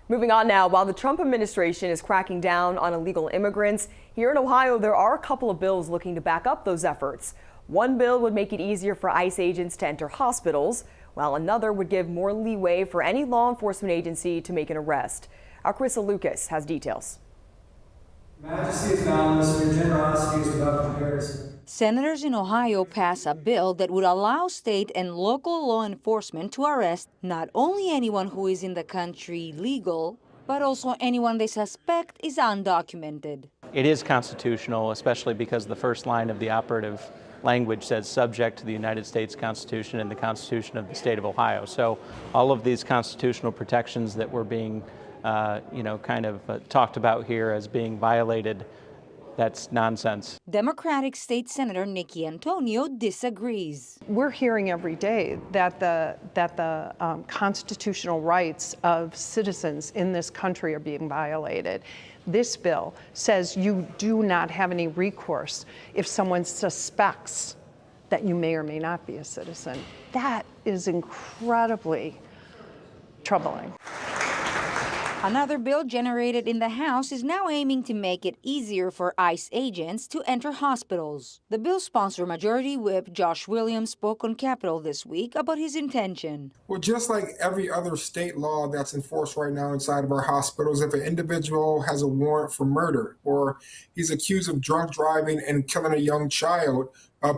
Moving on now, while the Trump administration is cracking down on illegal immigrants, here in Ohio, there are a couple of bills looking to back up those efforts. One bill would make it easier for ICE agents to enter hospitals, while another would give more leeway for any law enforcement agency to make an arrest. Our Carissa Lucas has details. Majesty is boundless, your generosity is without comparison. Senators in Ohio pass a bill that would allow state and local law enforcement to arrest not only anyone who is in the country legal, but also anyone they suspect is undocumented. It is constitutional, especially because the first line of the operative language says subject to the United States Constitution and the Constitution of the state of Ohio. So all of these constitutional protections that were being talked about here as being violated, that's nonsense. Democratic State Senator Nikki Antonio disagrees. We're hearing every day that the constitutional rights of citizens in this country are being violated. This bill says you do not have any recourse if someone suspects that you may or may not be a citizen. That is incredibly troubling. Another bill generated in the House is now aiming to make it easier for ICE agents to enter hospitals. The bill's sponsor, Majority Whip Josh Williams, spoke on Capitol this week about his intention. Well, just like every other state law that's enforced right now inside of our hospitals, if an individual has a warrant for murder or he's accused of drunk driving and killing a young child,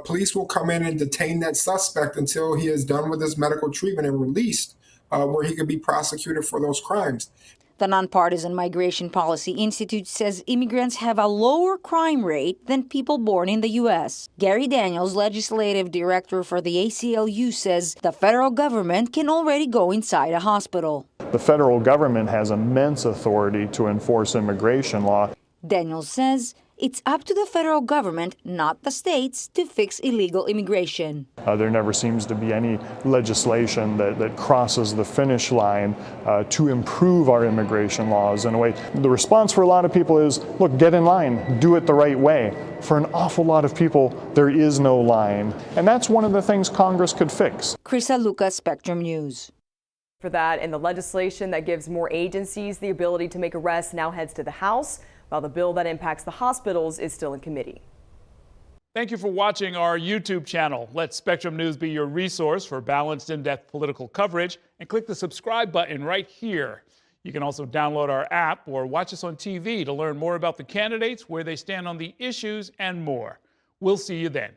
police will come in and detain that suspect until he is done with his medical treatment and released, where he could be prosecuted for those crimes. The Nonpartisan Migration Policy Institute says immigrants have a lower crime rate than people born in the U.S. Gary Daniels, legislative director for the ACLU, says the federal government can already go inside a hospital. The federal government has immense authority to enforce immigration law. Daniels says it's up to the federal government, not the states, to fix illegal immigration. There never seems to be any legislation that crosses the finish line to improve our immigration laws in a way. The response for a lot of people is, look, get in line, do it the right way. For an awful lot of people, there is no line. And that's one of the things Congress could fix. Carissa Lucas, Spectrum News. For that, and the legislation that gives more agencies the ability to make arrests now heads to the House, while the bill that impacts the hospitals is still in committee. Thank you for watching our YouTube channel. Let Spectrum News be your resource for balanced, in-depth political coverage, and click the subscribe button right here. You can also download our app or watch us on TV to learn more about the candidates, where they stand on the issues, and more. We'll see you then.